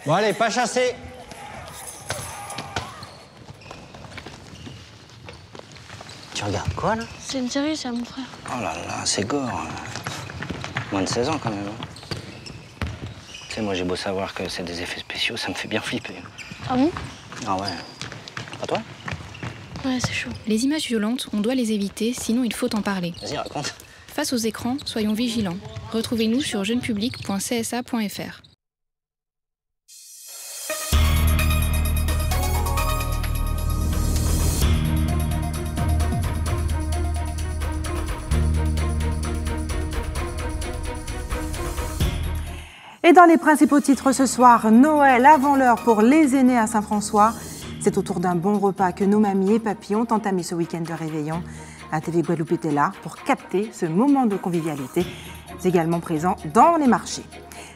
Bon allez, pas chasser. Tu regardes quoi, là? C'est une série, ça, mon frère. Oh là là, c'est gore. Moins de 16 ans, quand même. Tu sais, moi, j'ai beau savoir que c'est des effets spéciaux, ça me fait bien flipper. Ah bon? Ah ouais. Pas toi? Ouais, c'est chaud. Les images violentes, on doit les éviter, sinon il faut en parler. Vas-y, raconte. Face aux écrans, soyons vigilants. Retrouvez-nous sur jeunepublic.csa.fr. Et dans les principaux titres ce soir, Noël avant l'heure pour les aînés à Saint-François. C'est autour d'un bon repas que nos mamies et papis ont entamé ce week-end de réveillon. ATV Guadeloupe était là pour capter ce moment de convivialité, également présent dans les marchés.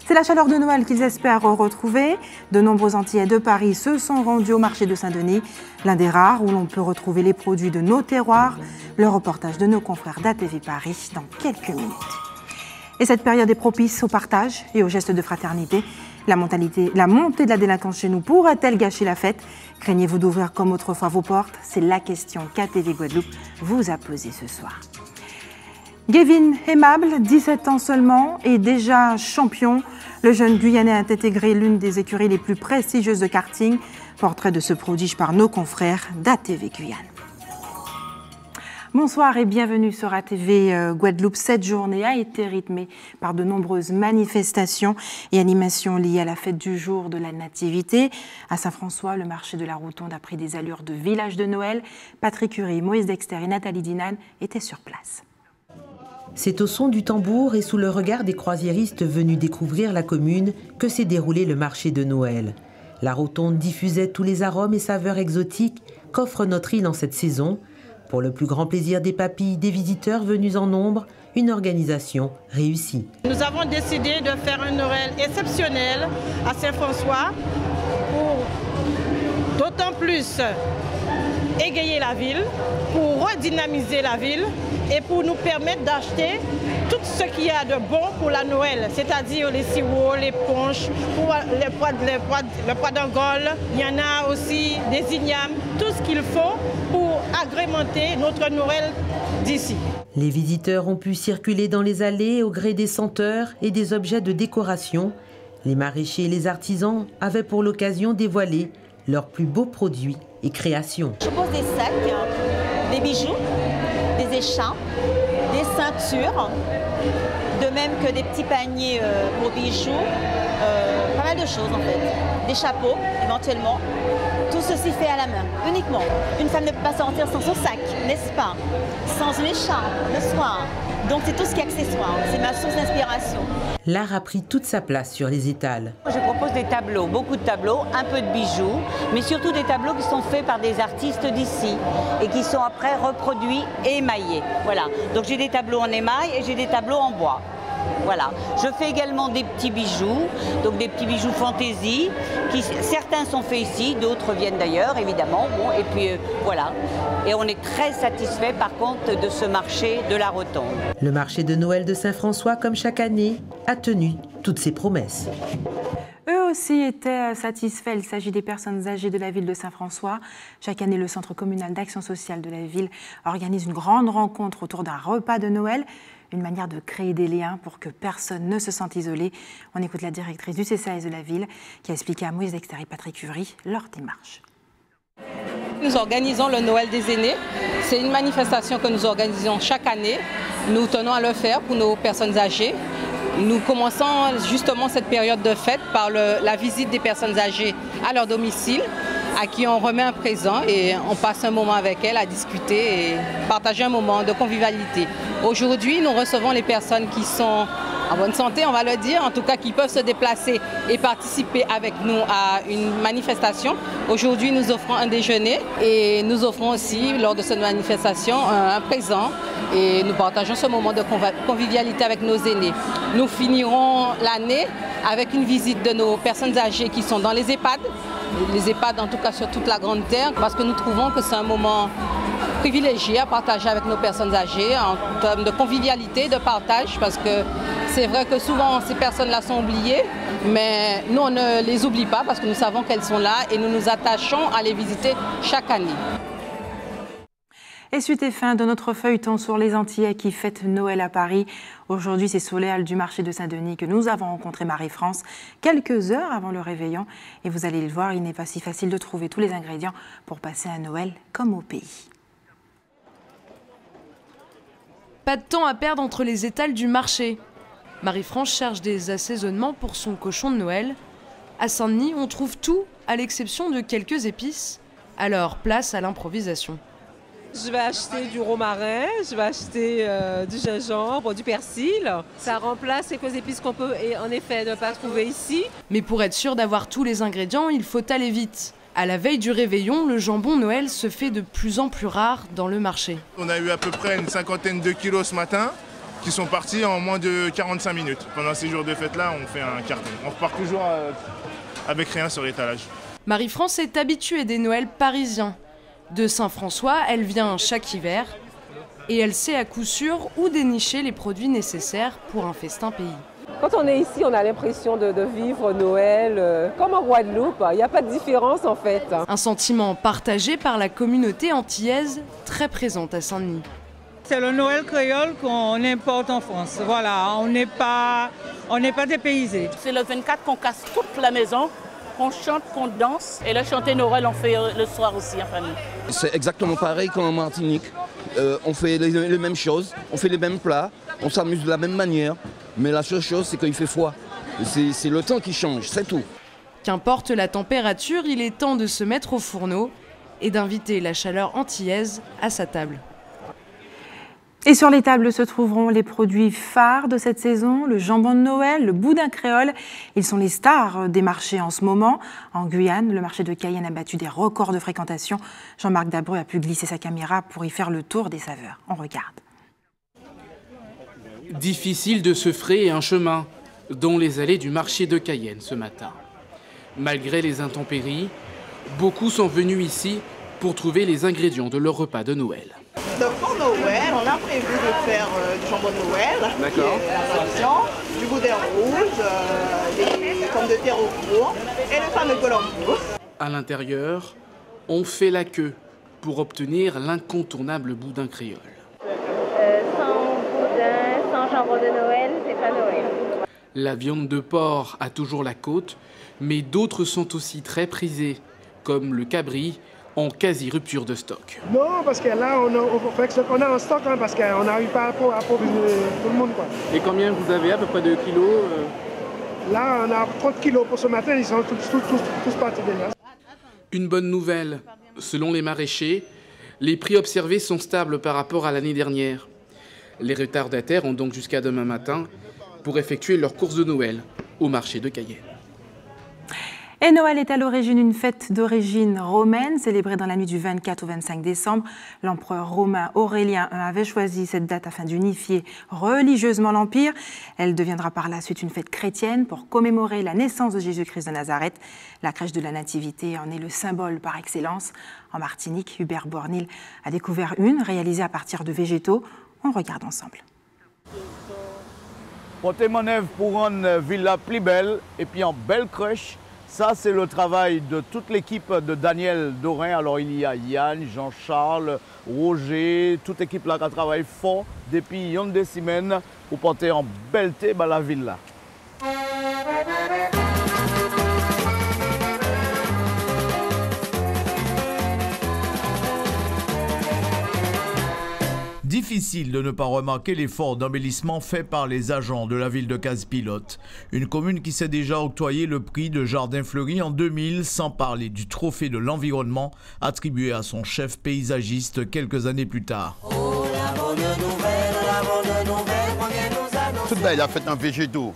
C'est la chaleur de Noël qu'ils espèrent retrouver. De nombreux Antillais de Paris se sont rendus au marché de Saint-Denis, l'un des rares où l'on peut retrouver les produits de nos terroirs. Le reportage de nos confrères d'ATV Paris dans quelques minutes. Et cette période est propice au partage et aux gestes de fraternité. La montée de la délinquance chez nous pourrait-elle gâcher la fête? Craignez-vous d'ouvrir comme autrefois vos portes? C'est la question qu'ATV Guadeloupe vous a posée ce soir. Gavin Aimable, 17 ans seulement, est déjà champion. Le jeune Guyanais a intégré l'une des écuries les plus prestigieuses de karting. Portrait de ce prodige par nos confrères d'ATV Guyane. Bonsoir et bienvenue sur ATV Guadeloupe. Cette journée a été rythmée par de nombreuses manifestations et animations liées à la fête du jour de la Nativité. À Saint-François, le marché de la Rotonde a pris des allures de village de Noël. Patrick Curie, Moïse Dexter et Nathalie Dinan étaient sur place. C'est au son du tambour et sous le regard des croisiéristes venus découvrir la commune que s'est déroulé le marché de Noël. La Rotonde diffusait tous les arômes et saveurs exotiques qu'offre notre île en cette saison. Pour le plus grand plaisir des papilles, des visiteurs venus en nombre, une organisation réussie. Nous avons décidé de faire un Noël exceptionnel à Saint-François pour d'autant plus égayer la ville, pour redynamiser la ville et pour nous permettre d'acheter tout ce qu'il y a de bon pour la Noël, c'est-à-dire les sirops, les punches, le pois d'Angole, il y en a aussi des ignames, tout ce qu'il faut pour agrémenter notre Noël d'ici. Les visiteurs ont pu circuler dans les allées au gré des senteurs et des objets de décoration. Les maraîchers et les artisans avaient pour l'occasion dévoilé leurs plus beaux produits et créations. Je pose des sacs, des bijoux, des écharpes, des ceintures, de même que des petits paniers pour bijoux, pas mal de choses en fait. Des chapeaux éventuellement. Tout ceci fait à la main, uniquement. Une femme ne peut pas sortir sans son sac, n'est-ce pas? Sans une écharpe le soir. Donc c'est tout ce qui est accessoire, c'est ma source d'inspiration. L'art a pris toute sa place sur les étals. Je propose des tableaux, beaucoup de tableaux, un peu de bijoux, mais surtout des tableaux qui sont faits par des artistes d'ici et qui sont après reproduits et émaillés. Voilà, donc j'ai des tableaux en émail et j'ai des tableaux en bois. Voilà. Je fais également des petits bijoux, donc des petits bijoux fantaisie, qui certains sont faits ici, d'autres viennent d'ailleurs évidemment. Bon, et puis voilà. Et on est très satisfait par contre de ce marché de la Rotonde. Le marché de Noël de Saint-François, comme chaque année, a tenu toutes ses promesses. Eux aussi étaient satisfaits. Il s'agit des personnes âgées de la ville de Saint-François. Chaque année, le Centre communal d'action sociale de la ville organise une grande rencontre autour d'un repas de Noël. Une manière de créer des liens pour que personne ne se sente isolé. On écoute la directrice du CCAS de la ville qui a expliqué à Moïse Dexter et Patrick Curie leur démarche. Nous organisons le Noël des aînés. C'est une manifestation que nous organisons chaque année. Nous tenons à le faire pour nos personnes âgées. Nous commençons justement cette période de fête par la visite des personnes âgées à leur domicile, à qui on remet un présent et on passe un moment avec elles à discuter et partager un moment de convivialité. Aujourd'hui, nous recevons les personnes qui sont en bonne santé, on va le dire, en tout cas qui peuvent se déplacer et participer avec nous à une manifestation. Aujourd'hui, nous offrons un déjeuner et nous offrons aussi, lors de cette manifestation, un présent et nous partageons ce moment de convivialité avec nos aînés. Nous finirons l'année avec une visite de nos personnes âgées qui sont dans les EHPAD en tout cas sur toute la Grande Terre, parce que nous trouvons que c'est un moment privilégié à partager avec nos personnes âgées en termes de convivialité, de partage, parce que c'est vrai que souvent ces personnes-là sont oubliées Mais nous, on ne les oublie pas parce que nous savons qu'elles sont là et nous nous attachons à les visiter chaque année. Et suite et fin de notre feuilleton sur les Antillais qui fêtent Noël à Paris. Aujourd'hui, c'est sous les halles du marché de Saint-Denis que nous avons rencontré Marie-France quelques heures avant le réveillon. Et vous allez le voir, il n'est pas si facile de trouver tous les ingrédients pour passer un Noël comme au pays. Pas de temps à perdre entre les étals du marché. Marie-France cherche des assaisonnements pour son cochon de Noël. À Saint-Denis, on trouve tout, à l'exception de quelques épices. Alors, place à l'improvisation. Je vais acheter du romarin, je vais acheter du gingembre, du persil. Ça remplace quelques épices qu'on peut en effet ne pas trouver ici. Mais pour être sûr d'avoir tous les ingrédients, il faut aller vite. À la veille du réveillon, le jambon Noël se fait de plus en plus rare dans le marché. On a eu à peu près une 50aine de kilos ce matin qui sont partis en moins de 45 minutes. Pendant ces jours de fête-là, on fait un carton. On repart toujours avec rien sur l'étalage. Marie-France est habituée des Noëls parisiens. De Saint-François, elle vient chaque hiver et elle sait à coup sûr où dénicher les produits nécessaires pour un festin pays. Quand on est ici, on a l'impression de vivre Noël comme en Guadeloupe. Il n'y a pas de différence en fait. Un sentiment partagé par la communauté antillaise très présente à Saint-Denis. C'est le Noël créole qu'on importe en France. Voilà, on n'est pas dépaysés. C'est le 24 qu'on casse toute la maison, qu'on chante, qu'on danse. Et le chanter Noël, on fait le soir aussi en famille. C'est exactement pareil qu'en Martinique. On fait les mêmes choses, on fait les mêmes plats, on s'amuse de la même manière. Mais la seule chose, c'est qu'il fait froid. C'est le temps qui change, c'est tout. Qu'importe la température, il est temps de se mettre au fourneau et d'inviter la chaleur antillaise à sa table. Et sur les tables se trouveront les produits phares de cette saison, le jambon de Noël, le boudin créole. Ils sont les stars des marchés en ce moment. En Guyane, le marché de Cayenne a battu des records de fréquentation. Jean-Marc Dabreu a pu glisser sa caméra pour y faire le tour des saveurs. On regarde. Difficile de se frayer un chemin dans les allées du marché de Cayenne ce matin. Malgré les intempéries, beaucoup sont venus ici pour trouver les ingrédients de leur repas de Noël. Donc pour Noël, on a prévu de faire du jambon de Noël, la tradition, du boudin rouge, des pommes de terre au four et le fameux columbus. À l'intérieur, on fait la queue pour obtenir l'incontournable boudin créole. Sans jambon de Noël, c'est pas Noël. La viande de porc a toujours la côte, mais d'autres sont aussi très prisées, comme le cabri, en quasi-rupture de stock. Non, parce que là, on a un stock hein, parce qu'on n'arrive pas à approvisionner tout le monde. Quoi. Et combien vous avez, à peu près de kilos Là, on a 30 kilos pour ce matin, ils sont tous partis déjà. Une bonne nouvelle, selon les maraîchers, les prix observés sont stables par rapport à l'année dernière. Les retardataires ont donc jusqu'à demain matin pour effectuer leur course de Noël au marché de Cayenne. Et Noël est à l'origine une fête d'origine romaine, célébrée dans la nuit du 24 au 25 décembre. L'empereur romain Aurélien I avait choisi cette date afin d'unifier religieusement l'Empire. Elle deviendra par la suite une fête chrétienne pour commémorer la naissance de Jésus-Christ de Nazareth. La crèche de la Nativité en est le symbole par excellence. En Martinique, Hubert Bornil a découvert une réalisée à partir de végétaux. On regarde ensemble. Porter manœuvre pour rendre la ville plus belle et puis en belle crèche. Ça, c'est le travail de toute l'équipe de Daniel Dorin. Alors, il y a Yann, Jean-Charles, Roger, toute l'équipe là qui travaille fort depuis des semaines pour porter en belleté la ville là. Difficile de ne pas remarquer l'effort d'embellissement fait par les agents de la ville de Casse-Pilote. Une commune qui s'est déjà octroyé le prix de Jardin Fleuri en 2000, sans parler du trophée de l'environnement attribué à son chef paysagiste quelques années plus tard. Oh, la bonne nouvelle, tout il a fait en végétaux.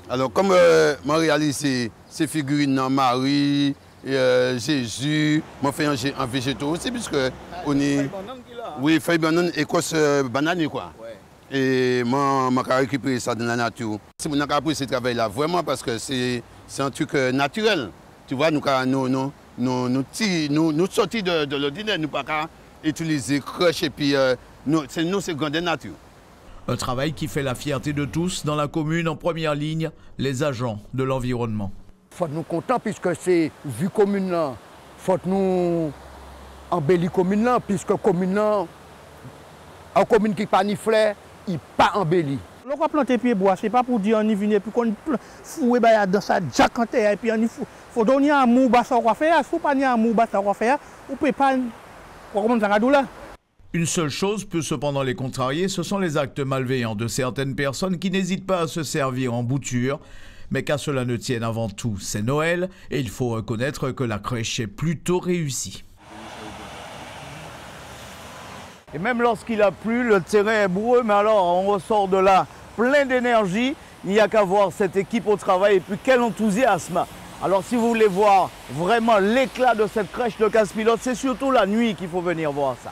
Alors comme moi réalise ces figurines en Marie, Jésus, moi fait en végétaux aussi puisque on est... Oui, feuille banane, écosse banane quoi. Ouais. Et moi, je vais récupérer ça dans la nature. Si on a appris ce travail-là, vraiment, parce que c'est un truc naturel. Tu vois, nous sortis de l'ordinaire, nous ne pouvons pas utiliser crèche et puis c'est grande nature. Un travail qui fait la fierté de tous dans la commune, en première ligne, les agents de l'environnement. Il faut nous contents puisque c'est vu commune là. Il faut nous embellir commune là puisque commune là, en commune qui pas ni fleur, il pas embelli. On va planter pied bois, c'est pas pour dire on y vient puis qu'on fouet dans sa jacante et puis on faut donner un mot bas ça va faire, faut pas ni un mot bas ça va faire, ou peut pas comment ça va là. Une seule chose peut cependant les contrarier, ce sont les actes malveillants de certaines personnes qui n'hésitent pas à se servir en bouture. Mais qu'à cela ne tienne, avant tout, c'est Noël et il faut reconnaître que la crèche est plutôt réussie. Et même lorsqu'il a plu, le terrain est boueux, mais alors on ressort de là plein d'énergie. Il n'y a qu'à voir cette équipe au travail et puis quel enthousiasme. Alors si vous voulez voir vraiment l'éclat de cette crèche de Cazes-Pilote, c'est surtout la nuit qu'il faut venir voir ça.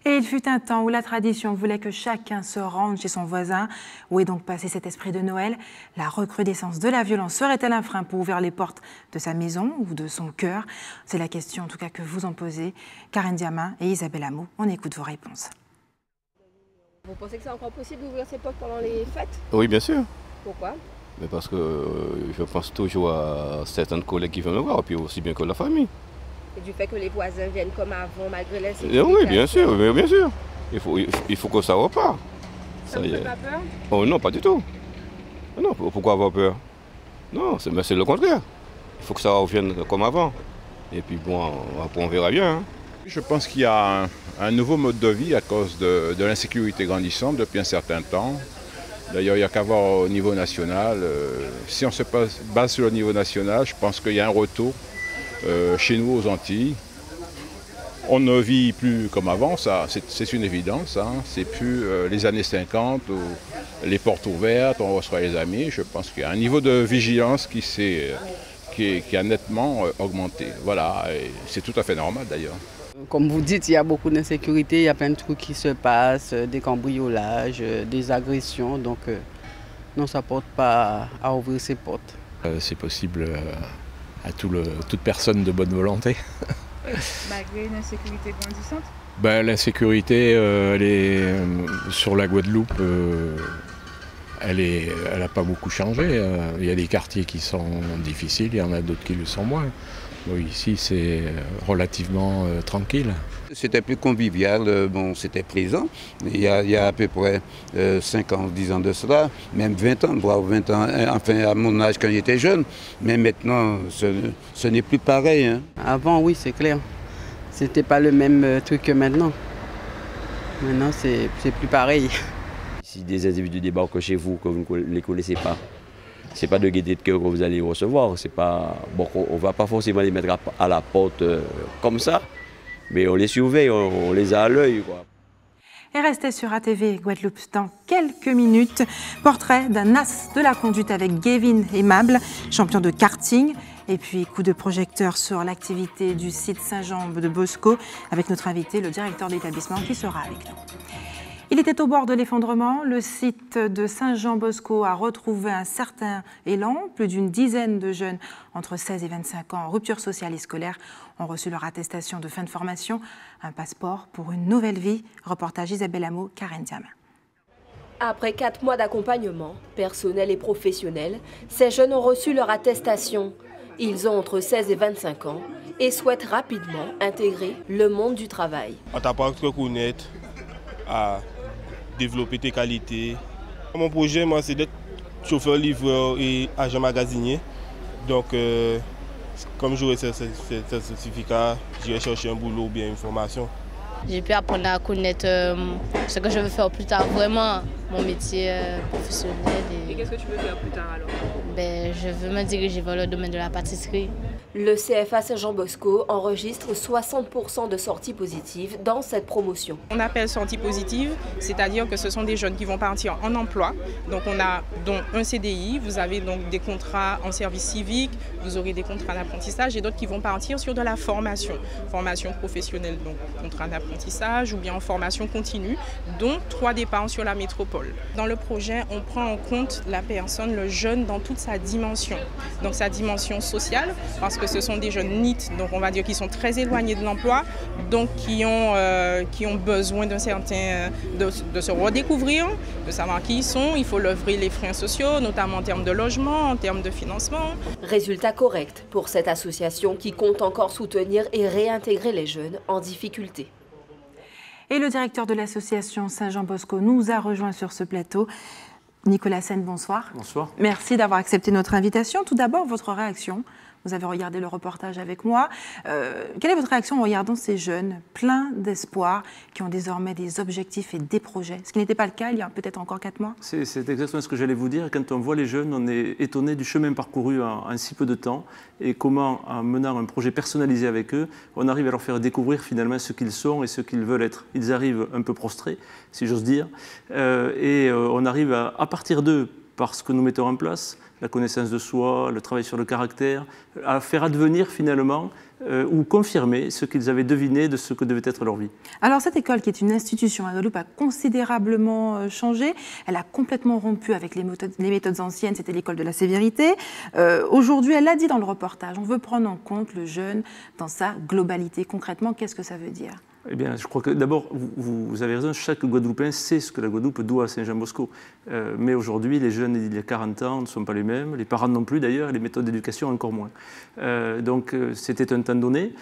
Et il fut un temps où la tradition voulait que chacun se rende chez son voisin. Où est donc passé cet esprit de Noël? La recrudescence de la violence serait-elle un frein pour ouvrir les portes de sa maison ou de son cœur? C'est la question en tout cas que vous en posez. Karen Diama et Isabelle Hameau, on écoute vos réponses. Vous pensez que c'est encore possible d'ouvrir ces portes pendant les fêtes? Oui, bien sûr. Pourquoi? Mais parce que je pense toujours à certaines collègues qui viennent me voir, puis aussi bien que la famille. Et du fait que les voisins viennent comme avant, malgré l'insécurité? Oui, bien sûr, bien sûr. Il faut que ça repart. Ça vous fait pas peur? Oh non, pas du tout. Non, pourquoi avoir peur? Non, c'est le contraire. Il faut que ça revienne comme avant. Et puis bon, après on verra bien. Hein. Je pense qu'il y a un nouveau mode de vie à cause de l'insécurité grandissante depuis un certain temps. D'ailleurs, il n'y a qu'à voir au niveau national. Si on se base sur le niveau national, je pense qu'il y a un retour chez nous aux Antilles. On ne vit plus comme avant, ça, c'est une évidence. Hein. C'est plus les années 50 où les portes ouvertes, on reçoit les amis. Je pense qu'il y a un niveau de vigilance qui a nettement augmenté. Voilà, c'est tout à fait normal d'ailleurs. Comme vous dites, il y a beaucoup d'insécurité, il y a plein de trucs qui se passent, des cambriolages, des agressions. Donc non, ça ne porte pas à ouvrir ses portes. C'est possible à toute personne de bonne volonté. Malgré une insécurité grandissante? L'insécurité, elle est sur la Guadeloupe, elle n'a pas beaucoup changé. Il y a des quartiers qui sont difficiles, il y en a d'autres qui le sont moins. Bon, ici, c'est relativement tranquille. C'était plus convivial, bon, c'était présent. Il y a à peu près 5 ans, 10 ans de cela, même 20 ans, voire 20 ans, enfin à mon âge quand j'étais jeune. Mais maintenant, ce n'est plus pareil. Hein. Avant, oui, c'est clair. C'était pas le même truc que maintenant. Maintenant, c'est plus pareil. Si des individus débarquent chez vous, que vous ne les connaissez pas, c'est pas de gaieté de cœur que vous allez recevoir. C'est pas bon, on va pas forcément les mettre à la porte comme ça, mais on les surveille, on les a à l'œil. Et restez sur ATV Guadeloupe dans quelques minutes. Portrait d'un as de la conduite avec Gavin Aimable, champion de karting. Et puis coup de projecteur sur l'activité du site Saint-Jean-de-Bosco avec notre invité, le directeur d'établissement qui sera avec nous. Il était au bord de l'effondrement. Le site de Saint-Jean-Bosco a retrouvé un certain élan. Plus d'une dizaine de jeunes entre 16 et 25 ans en rupture sociale et scolaire ont reçu leur attestation de fin de formation. Un passeport pour une nouvelle vie. Reportage Isabelle Hameau, Karen Diama. Après 4 mois d'accompagnement, personnel et professionnel, ces jeunes ont reçu leur attestation. Ils ont entre 16 et 25 ans et souhaitent rapidement intégrer le monde du travail. On t'apprend à connaître, à développer tes qualités. Mon projet, moi, c'est d'être chauffeur, livreur et agent magasinier. Donc, comme j'aurai ce certificat, j'irai chercher un boulot ou bien une formation. J'ai pu apprendre à connaître ce que je veux faire plus tard, vraiment mon métier professionnel. Et qu'est-ce que tu veux faire plus tard alors? Je veux me diriger vers le domaine de la pâtisserie. Le CFA Saint-Jean-Bosco enregistre 60% de sorties positives dans cette promotion. On appelle sorties positives, c'est-à-dire que ce sont des jeunes qui vont partir en emploi. Donc on a donc un CDI, vous avez donc des contrats en service civique, vous aurez des contrats d'apprentissage et d'autres qui vont partir sur de la formation. Formation professionnelle, donc contrat d'apprentissage ou bien en formation continue, dont 3 départs sur la métropole. l'école. Dans le projet, on prend en compte la personne, le jeune, dans toute sa dimension. Donc sa dimension sociale, parce que ce sont des jeunes NEET, donc on va dire qu'ils sont très éloignés de l'emploi, donc qui ont besoin d'un certain, de se redécouvrir, de savoir qui ils sont. Il faut lever les freins sociaux, notamment en termes de logement, en termes de financement. Résultat correct pour cette association qui compte encore soutenir et réintégrer les jeunes en difficulté. Et le directeur de l'association Saint-Jean-Bosco nous a rejoints sur ce plateau. Nicolas Sen, bonsoir. Bonsoir. Merci d'avoir accepté notre invitation. Tout d'abord, votre réaction. Vous avez regardé le reportage avec moi. Quelle est votre réaction en regardant ces jeunes pleins d'espoir qui ont désormais des objectifs et des projets, ce qui n'était pas le cas il y a peut-être encore 4 mois? C'est exactement ce que j'allais vous dire. Quand on voit les jeunes, on est étonné du chemin parcouru en si peu de temps et comment, en menant un projet personnalisé avec eux, on arrive à leur faire découvrir finalement ce qu'ils sont et ce qu'ils veulent être. Ils arrivent un peu prostrés, si j'ose dire, et on arrive à partir d'eux, par ce que nous mettons en place, la connaissance de soi, le travail sur le caractère, à faire advenir finalement ou confirmer ce qu'ils avaient deviné de ce que devait être leur vie. Alors cette école, qui est une institution à Guadeloupe, a considérablement changé. Elle a complètement rompu avec les méthodes anciennes, c'était l'école de la sévérité. Aujourd'hui, elle l'a dit dans le reportage, on veut prendre en compte le jeune dans sa globalité. Concrètement, qu'est-ce que ça veut dire ? Eh bien, je crois que d'abord, vous avez raison, chaque Guadeloupéen sait ce que la Guadeloupe doit à Saint-Jean-Bosco. Mais aujourd'hui, les jeunes d'il y a 40 ans ne sont pas les mêmes, les parents non plus d'ailleurs, et les méthodes d'éducation encore moins. Donc c'était un temps donné.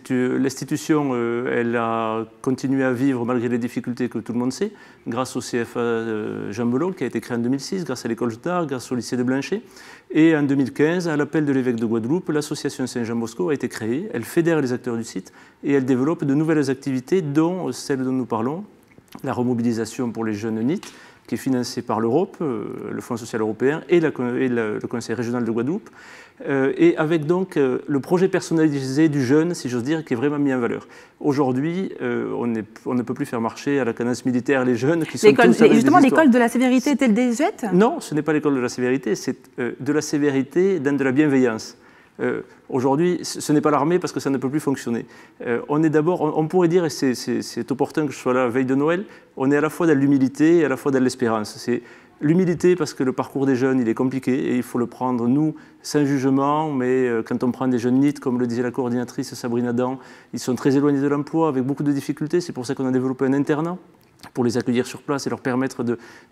L'institution, elle a continué à vivre malgré les difficultés que tout le monde sait, grâce au CFA Jean Belot, qui a été créé en 2006, grâce à l'école d'art, grâce au lycée de Blanchet. Et en 2015, à l'appel de l'évêque de Guadeloupe, l'association Saint-Jean-Bosco a été créée. Elle fédère les acteurs du site et elle développe de nouvelles activités, dont celle dont nous parlons, la remobilisation pour les jeunes NEET, qui est financée par l'Europe, le Fonds social européen et le Conseil régional de Guadeloupe, et avec donc le projet personnalisé du jeune, si j'ose dire, qui est vraiment mis en valeur. Aujourd'hui, on ne peut plus faire marcher à la cadence militaire les jeunes qui sont tous avec justement, l'école de la sévérité est-elle désuète? Non, ce n'est pas l'école de la sévérité, c'est de la sévérité dans de la bienveillance. Aujourd'hui, ce n'est pas l'armée parce que ça ne peut plus fonctionner. On est d'abord, on pourrait dire, et c'est opportun que je sois là veille de Noël, on est à la fois dans l'humilité et à la fois dans l'espérance. C'est l'humilité parce que le parcours des jeunes, il est compliqué et il faut le prendre, nous, sans jugement, mais quand on prend des jeunes NEET, comme le disait la coordinatrice Sabrina Adam, ils sont très éloignés de l'emploi, avec beaucoup de difficultés, c'est pour ça qu'on a développé un internat, pour les accueillir sur place et leur permettre,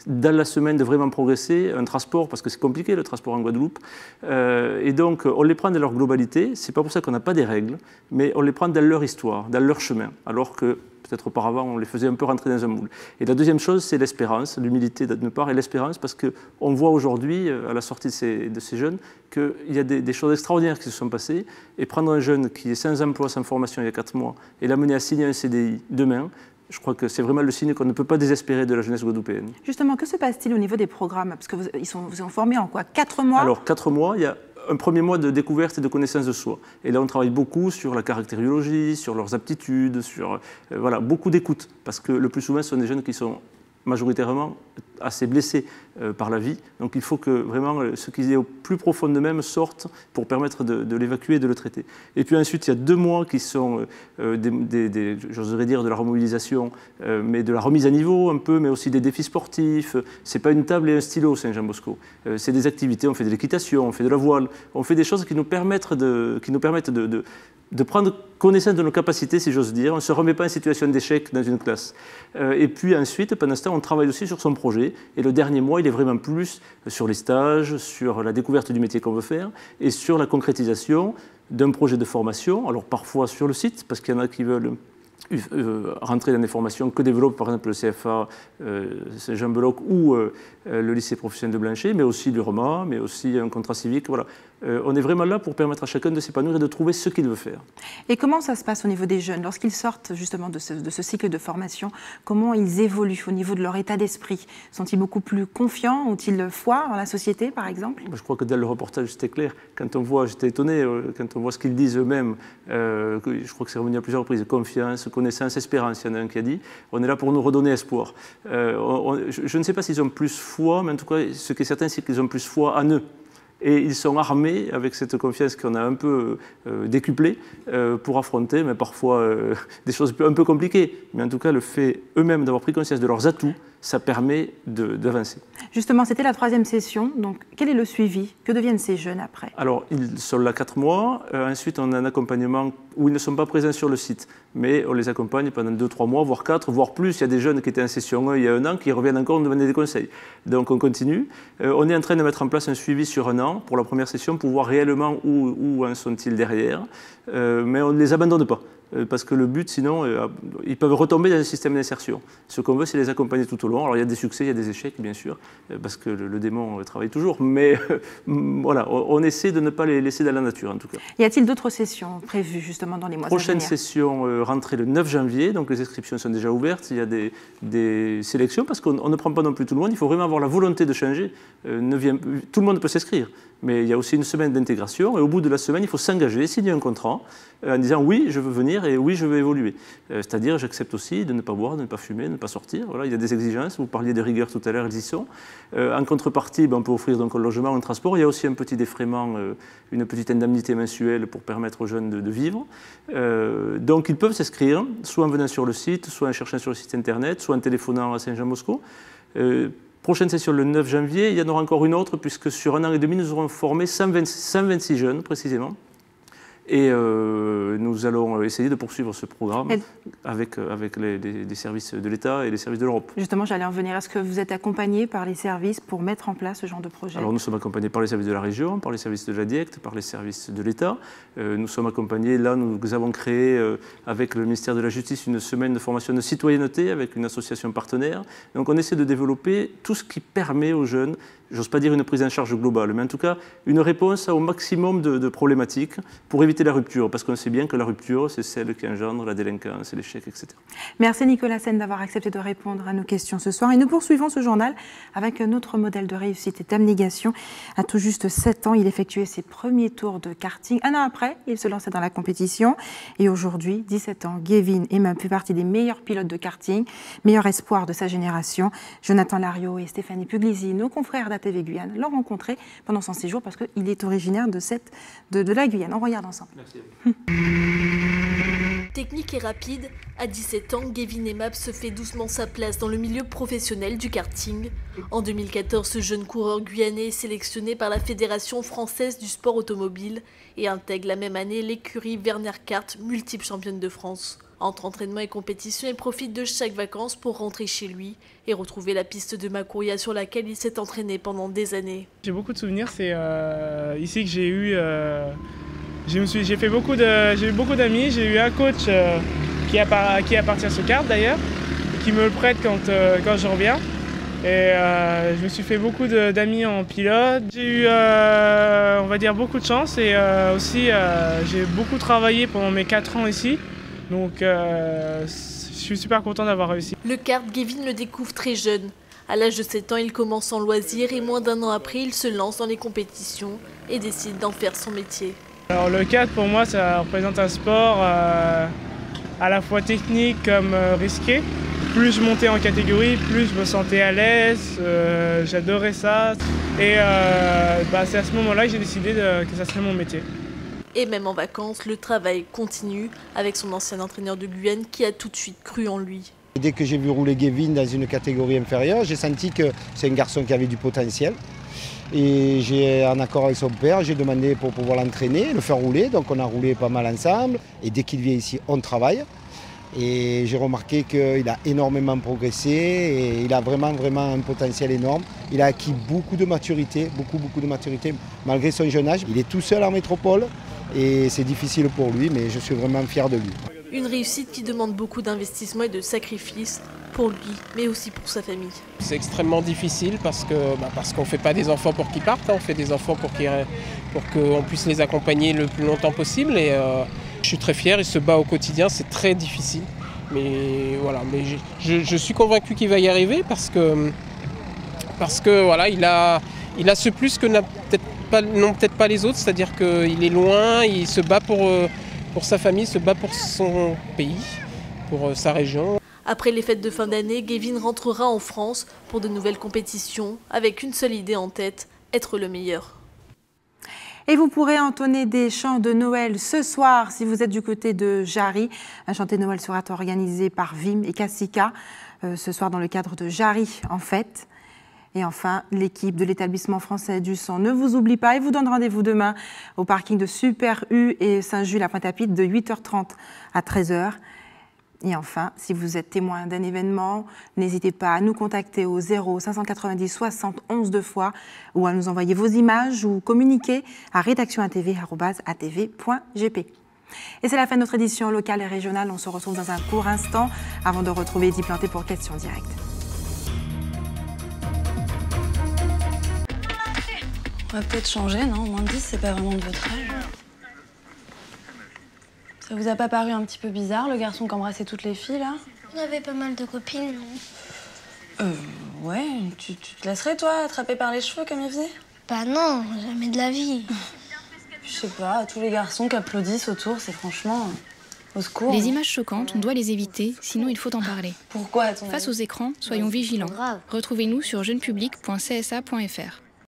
dans la semaine, de vraiment progresser, un transport, parce que c'est compliqué le transport en Guadeloupe. Et donc, on les prend dans leur globalité, c'est pas pour ça qu'on n'a pas des règles, mais on les prend dans leur histoire, dans leur chemin, alors que peut-être auparavant, on les faisait un peu rentrer dans un moule. Et la deuxième chose, c'est l'espérance, l'humilité d'une part, et l'espérance, parce qu'on voit aujourd'hui, à la sortie de ces jeunes, qu'il y a des choses extraordinaires qui se sont passées, et prendre un jeune qui est sans emploi, sans formation il y a 4 mois, et l'amener à signer un CDI demain, je crois que c'est vraiment le signe qu'on ne peut pas désespérer de la jeunesse guadeloupéenne. Justement, que se passe-t-il au niveau des programmes? Parce que vous sont formés en quoi? 4 mois? Alors, 4 mois, il y a un premier mois de découverte et de connaissance de soi. Et là, on travaille beaucoup sur la caractériologie, sur leurs aptitudes, sur voilà, beaucoup d'écoute. Parce que le plus souvent, ce sont des jeunes qui sont majoritairement assez blessés par la vie. Donc il faut que vraiment ce qui est au plus profond d'eux-mêmes sorte pour permettre de l'évacuer et de le traiter. Et puis ensuite, il y a 2 mois qui sont j'oserais dire, de la remobilisation, mais de la remise à niveau un peu, mais aussi des défis sportifs. C'est pas une table et un stylo, Saint-Jean-Bosco. C'est des activités, on fait de l'équitation, on fait de la voile, on fait des choses qui nous permettent de prendre connaissance de nos capacités, si j'ose dire. On ne se remet pas en situation d'échec dans une classe. Et puis ensuite, pendant ce temps, on travaille aussi sur son projet. Et le dernier mois, il est vraiment plus sur les stages, sur la découverte du métier qu'on veut faire et sur la concrétisation d'un projet de formation. Alors parfois sur le site, parce qu'il y en a qui veulent rentrer dans des formations que développe par exemple le CFA Saint-Jean-Belot ou le lycée professionnel de Blanchet, mais aussi l'URMA, mais aussi un contrat civique. Voilà. On est vraiment là pour permettre à chacun de s'épanouir et de trouver ce qu'il veut faire. Et comment ça se passe au niveau des jeunes? Lorsqu'ils sortent justement de ce cycle de formation, comment ils évoluent au niveau de leur état d'esprit? Sont-ils beaucoup plus confiants? Ont-ils foi en la société, par exemple? Je crois que dans le reportage, c'était clair. Quand on voit, j'étais étonné, quand on voit ce qu'ils disent eux-mêmes, je crois que c'est revenu à plusieurs reprises, confiance, connaissance, espérance, il y en a un qui a dit, on est là pour nous redonner espoir. Je ne sais pas s'ils ont plus foi, mais en tout cas, ce qui est certain, c'est qu'ils ont plus foi en eux. Et ils sont armés avec cette confiance qu'on a un peu décuplée pour affronter, mais parfois des choses un peu compliquées. Mais en tout cas, le fait eux-mêmes d'avoir pris conscience de leurs atouts, ça permet d'avancer. Justement, c'était la 3e session. Donc, quel est le suivi? Que deviennent ces jeunes après? Alors, ils sont là 4 mois. Ensuite, on a un accompagnement où ils ne sont pas présents sur le site. Mais on les accompagne pendant 2-3 mois, voire 4, voire plus. Il y a des jeunes qui étaient en session 1 il y a 1 an qui reviennent encore nous demander des conseils. Donc, on continue. On est en train de mettre en place un suivi sur 1 an pour la première session pour voir réellement où en sont-ils derrière. Mais on ne les abandonne pas. Parce que le but, sinon, ils peuvent retomber dans un système d'insertion. Ce qu'on veut, c'est les accompagner tout au long. Alors, il y a des succès, il y a des échecs, bien sûr, parce que le démon travaille toujours. Mais voilà, on essaie de ne pas les laisser dans la nature, en tout cas. Y a-t-il d'autres sessions prévues, justement, dans les mois à venir? Prochaine session, rentrée le 9 janvier. Donc, les inscriptions sont déjà ouvertes. Il y a des sélections, parce qu'on ne prend pas non plus tout le monde. Il faut vraiment avoir la volonté de changer. Tout le monde peut s'inscrire. Mais il y a aussi une semaine d'intégration. Et au bout de la semaine, il faut s'engager, signer un contrat, en disant oui, je veux venir et oui, je veux évoluer. C'est-à-dire, j'accepte aussi de ne pas boire, de ne pas fumer, de ne pas sortir. Voilà, il y a des exigences. Vous parliez des rigueurs tout à l'heure, elles y sont. En contrepartie, on peut offrir donc un logement, un transport. Il y a aussi un petit défraiement, une petite indemnité mensuelle pour permettre aux jeunes de vivre. Donc, ils peuvent s'inscrire, soit en venant sur le site, soit en cherchant sur le site internet, soit en téléphonant à Saint-Jean-Bosco. Prochaine session le 9 janvier, il y en aura encore une autre, puisque sur 1 an et demi, nous aurons formé 126 jeunes, précisément. Et nous allons essayer de poursuivre ce programme avec les services de l'État et les services de l'Europe. Justement, j'allais en venir. Est-ce que vous êtes accompagné par les services pour mettre en place ce genre de projet? Alors, nous sommes accompagnés par les services de la région, par les services de la DIECT, par les services de l'État. Nous sommes accompagnés, là, nous avons créé avec le ministère de la Justice une semaine de formation de citoyenneté avec une association partenaire. Donc, on essaie de développer tout ce qui permet aux jeunes, j'ose pas dire une prise en charge globale, mais en tout cas une réponse au maximum de problématiques pour éviter la rupture, parce qu'on sait bien que la rupture, c'est celle qui engendre la délinquance, l'échec, etc. Merci Nicolas Sen d'avoir accepté de répondre à nos questions ce soir. Et nous poursuivons ce journal avec un autre modèle de réussite et d'abnégation. À tout juste 7 ans, il effectuait ses premiers tours de karting. 1 an après, il se lançait dans la compétition. Et aujourd'hui, 17 ans, Gavin Emab fait partie des meilleurs pilotes de karting, meilleur espoir de sa génération. Jonathan Lariot et Stéphanie Puglisi, nos confrères d'ATV Guyane, l'ont rencontré pendant son séjour parce qu'il est originaire de la Guyane. On regarde ensemble. Merci. Technique et rapide, à 17 ans, Gavin Emab se fait doucement sa place dans le milieu professionnel du karting. En 2014, ce jeune coureur guyanais est sélectionné par la Fédération française du sport automobile et intègre la même année l'écurie Werner Kart, multiple championne de France. Entre entraînement et compétition, il profite de chaque vacances pour rentrer chez lui et retrouver la piste de Macouria sur laquelle il s'est entraîné pendant des années. J'ai beaucoup de souvenirs, c'est ici que j'ai eu... J'ai eu beaucoup d'amis, j'ai eu un coach qui appartient à ce kart d'ailleurs, qui me le prête quand je reviens. Et je me suis fait beaucoup d'amis en pilote. J'ai eu, on va dire, beaucoup de chance et aussi j'ai beaucoup travaillé pendant mes 4 ans ici. Donc je suis super content d'avoir réussi. Le kart, Gavin le découvre très jeune. À l'âge de 7 ans, il commence en loisir et moins d'1 an après, il se lance dans les compétitions et décide d'en faire son métier. Alors le kart, pour moi, ça représente un sport à la fois technique comme risqué. Plus je montais en catégorie, plus je me sentais à l'aise, j'adorais ça. Et c'est à ce moment-là que j'ai décidé que ça serait mon métier. Et même en vacances, le travail continue avec son ancien entraîneur de Guyane qui a tout de suite cru en lui. Dès que j'ai vu rouler Gavin dans une catégorie inférieure, j'ai senti que c'est un garçon qui avait du potentiel. Et j'ai, en accord avec son père, j'ai demandé pour pouvoir l'entraîner, le faire rouler. Donc on a roulé pas mal ensemble. Et dès qu'il vient ici, on travaille. Et j'ai remarqué qu'il a énormément progressé et il a vraiment un potentiel énorme. Il a acquis beaucoup de maturité, beaucoup de maturité malgré son jeune âge. Il est tout seul en métropole et c'est difficile pour lui, mais je suis vraiment fier de lui. Une réussite qui demande beaucoup d'investissement et de sacrifices pour lui, mais aussi pour sa famille. C'est extrêmement difficile parce qu'on ne fait pas des enfants pour qu'ils partent, on fait des enfants pour qu'on puisse les accompagner le plus longtemps possible. Et je suis très fier, il se bat au quotidien, c'est très difficile. Mais voilà, mais je suis convaincu qu'il va y arriver parce que voilà, il a ce plus que n'ont peut-être pas les autres, c'est-à-dire qu'il est loin, il se bat pour sa famille, se bat pour son pays, pour sa région. Après les fêtes de fin d'année, Gavin rentrera en France pour de nouvelles compétitions avec une seule idée en tête, être le meilleur. Et vous pourrez entonner des chants de Noël ce soir si vous êtes du côté de Jarry. Un chant de Noël sera organisé par Vim et Kassika. ce soir dans le cadre de Jarry en fête. Et enfin, l'équipe de l'établissement français du sang ne vous oublie pas et vous donne rendez-vous demain au parking de Super U et Saint-Jules à Pointe-à-Pitre de 8h30 à 13h. Et enfin, si vous êtes témoin d'un événement, n'hésitez pas à nous contacter au 0 590 60 11 2 fois ou à nous envoyer vos images ou communiquer à redactionatv@atv.gp. Et c'est la fin de notre édition locale et régionale. On se retrouve dans un court instant avant de retrouver Eddy Planté pour Questions directes. On va peut-être changer, non? Moins de 10, c'est pas vraiment de votre âge. Ça vous a pas paru un petit peu bizarre, le garçon qui embrassait toutes les filles, là? Il avait pas mal de copines, non? Ouais, tu te laisserais, toi, attraper par les cheveux comme il faisait? Bah non, jamais de la vie. Je sais pas, tous les garçons qui applaudissent autour, c'est franchement... Au secours. Les images choquantes, on doit les éviter, sinon il faut en parler. Pourquoi, à ton avis ? Face aux écrans, soyons vigilants. Retrouvez-nous sur jeunepublic.csa.fr.